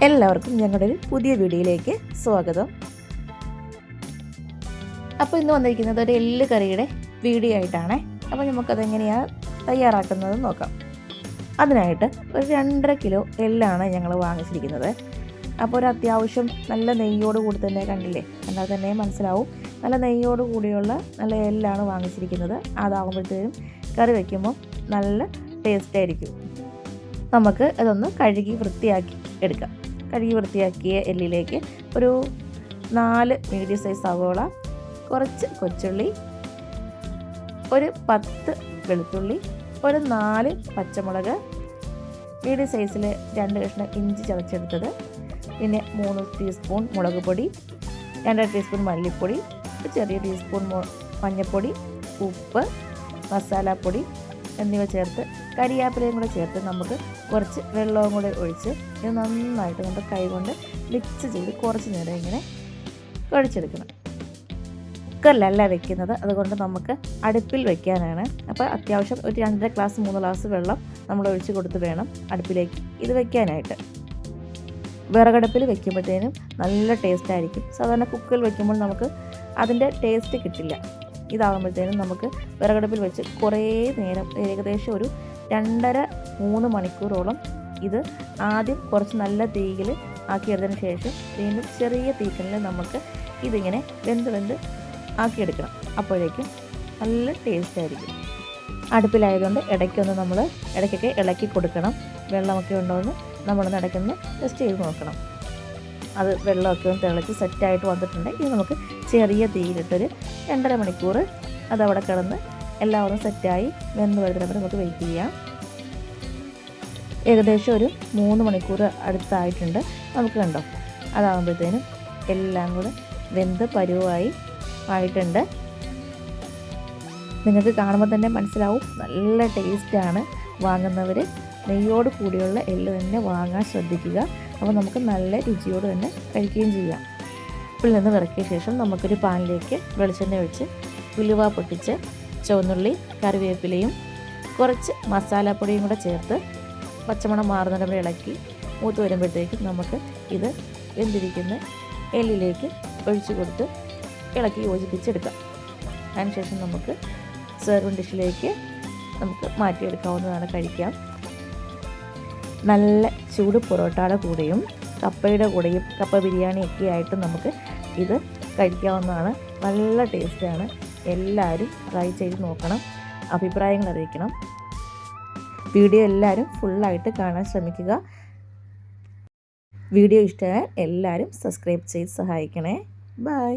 എല്ലാവർക്കും ഞങ്ങളുടെ ഒരു പുതിയ വീഡിയോയിലേക്ക് സ്വാഗതം. അപ്പോൾ ഇന്ന് വന്നിരിക്കുന്നത് ഒരു എല്ല് കറിയുടെ വീഡിയോ ആയിട്ടാണ്. അപ്പോൾ നമുക്കതെങ്ങനെയാണ് തയ്യാറാക്കുന്നത് നോക്കാം. അതിനായിട്ട് ഒരു 2.5 കിലോ എല്ലാണ് ഞങ്ങൾ വാങ്ങിച്ചിരിക്കുന്നത്. അപ്പോൾ ഒരു അത്യാവശ്യം നല്ല നെയ്യോട് കൂടി തന്നെ കണ്ടില്ലേ, എന്നാൽ തന്നെ മനസ്സിലാവും നല്ല നെയ്യോട് കൂടിയുള്ള നല്ല എല്ലാണ് വാങ്ങിച്ചിരിക്കുന്നത്. അതാകുമ്പോഴത്തേനും കറി വയ്ക്കുമ്പോൾ നല്ല ടേസ്റ്റ് ആയിരിക്കും. നമുക്ക് ഇതൊന്ന് കഴുകി വൃത്തിയാക്കി എടുക്കാം. കഴുകി വൃത്തിയാക്കിയ എല്ലിലേക്ക് ഒരു 4 മീഡിയം സൈസ് സവോള, കുറച്ച് കൊച്ചുള്ളി, ഒരു 10 വെളുത്തുള്ളി, ഒരു 4 പച്ചമുളക്, മീഡിയം സൈസിൽ 2 കഷ്ണം ഇഞ്ചി ചതച്ചെടുത്തത്, പിന്നെ 3 ടീസ്പൂൺ മുളക് പൊടി, 2 ടീസ്പൂൺ മല്ലിപ്പൊടി, ഒരു ചെറിയ ടീസ്പൂൺ മഞ്ഞൾപ്പൊടി, ഉപ്പ്, മസാലപ്പൊടി എന്നിവ ചേർത്ത് കരിയാപ്പിലയും കൂടെ ചേർത്ത് നമുക്ക് കുറച്ച് വെള്ളവും കൂടെ ഒഴിച്ച് ഇത് നന്നായിട്ട് നമ്മുടെ കൈ കൊണ്ട് മിക്സ് ചെയ്ത് കുറച്ച് നേരം ഇങ്ങനെ കുഴച്ചെടുക്കണം. കുക്കറിലല്ല വെക്കുന്നത്, അതുകൊണ്ട് നമുക്ക് അടുപ്പിൽ വെക്കാനാണ്. അപ്പോൾ അത്യാവശ്യം ഒരു 2.5 ഗ്ലാസ് 3 ഗ്ലാസ് വെള്ളം നമ്മൾ ഒഴിച്ച് കൊടുത്ത് വേണം അടുപ്പിലേക്ക് ഇത് വെക്കാനായിട്ട്. വിറകടുപ്പിൽ വെക്കുമ്പോഴത്തേനും നല്ല ടേസ്റ്റ് ആയിരിക്കും. സാധാരണ കുക്കറിൽ വെക്കുമ്പോൾ നമുക്ക് അതിൻ്റെ ടേസ്റ്റ് കിട്ടില്ല. ഇതാകുമ്പോഴത്തേനും നമുക്ക് വിറകടുപ്പിൽ വെച്ച് കുറേ നേരം, ഏകദേശം ഒരു 2.5-3 മണിക്കൂറോളം ഇത് ആദ്യം കുറച്ച് നല്ല തീയിൽ ആക്കിയെടുത്തതിന് ശേഷം വീണ്ടും ചെറിയ തീക്കനിൽ നമുക്ക് ഇതിങ്ങനെ വെന്ത് ആക്കിയെടുക്കണം. അപ്പോഴേക്കും നല്ല ടേസ്റ്റ് ആയിരിക്കും. അടുപ്പിലായതുകൊണ്ട് ഇടയ്ക്കൊക്കെ ഇളക്കി കൊടുക്കണം. വെള്ളമൊക്കെ ഉണ്ടോയെന്ന് നമ്മളൊന്ന് ഇടയ്ക്കൊന്ന് ടെസ്റ്റ് ചെയ്ത് നോക്കണം. അത് വെള്ളമൊക്കെ ഒന്ന് തിളച്ച് സെറ്റായിട്ട് വന്നിട്ടുണ്ട്. ഇത് നമുക്ക് ചെറിയ തീയിലിട്ടൊരു 2.5 മണിക്കൂർ അതവിടെ കിടന്ന് എല്ലാം ഒന്ന് സെറ്റായി വെന്ത് വരുന്നവരെ നമുക്ക് വെയിറ്റ് ചെയ്യാം. ഏകദേശം ഒരു 3 മണിക്കൂർ അടുത്തായിട്ടുണ്ട്. നമുക്ക് കണ്ടോ, അതാകുമ്പോഴത്തേനും എല്ലാം കൂടെ വെന്ത് പരുവായി ആയിട്ടുണ്ട്. നിങ്ങൾക്ക് കാണുമ്പോൾ തന്നെ മനസ്സിലാവും നല്ല ടേസ്റ്റാണ്. വാങ്ങുന്നവർ നെയ്യോട് കൂടിയുള്ള എല്ല് തന്നെ വാങ്ങാൻ ശ്രദ്ധിക്കുക. അപ്പോൾ നമുക്ക് നല്ല രുചിയോട് തന്നെ കഴിക്കുകയും ചെയ്യാം. ഉപ്പിൽ നിന്ന് ഇറക്കിയ ശേഷം നമുക്കൊരു പാനിലേക്ക് വെളിച്ചെണ്ണ ഒഴിച്ച് ഉലുവ പൊട്ടിച്ച് ചുവന്നുള്ളി, കറിവേപ്പിലയും കുറച്ച് മസാലപ്പൊടിയും കൂടെ ചേർത്ത് പച്ചമണം മാറുന്നവരെ ഇളക്കി മൂത്ത് വരുമ്പോഴത്തേക്കും നമുക്ക് ഇത് വെന്തിരിക്കുന്ന എല്ലിലേക്ക് ഒഴിച്ച് കൊടുത്ത് ഇളക്കി യോജിപ്പിച്ചെടുക്കാം. അതിനുശേഷം നമുക്ക് സെർവിങ് ഡിഷിലേക്ക് നമുക്ക് മാറ്റിയെടുക്കാവുന്നതാണ്, കഴിക്കാം. നല്ല ചൂട് പൊറോട്ടയുടെ കൂടെയും കപ്പയുടെ കൂടെയും കപ്പ ബിരിയാണിയൊക്കെ ആയിട്ട് നമുക്ക് ഇത് കഴിക്കാവുന്നതാണ്. നല്ല ടേസ്റ്റാണ്. എല്ലാവരും ട്രൈ ചെയ്ത് നോക്കണം, അഭിപ്രായങ്ങൾ അറിയിക്കണം. വീഡിയോ എല്ലാവരും ഫുള്ളായിട്ട് കാണാൻ ശ്രമിക്കുക. വീഡിയോ ഇഷ്ടമായാൽ എല്ലാവരും സബ്സ്ക്രൈബ് ചെയ്ത് സഹായിക്കണേ. ബൈ.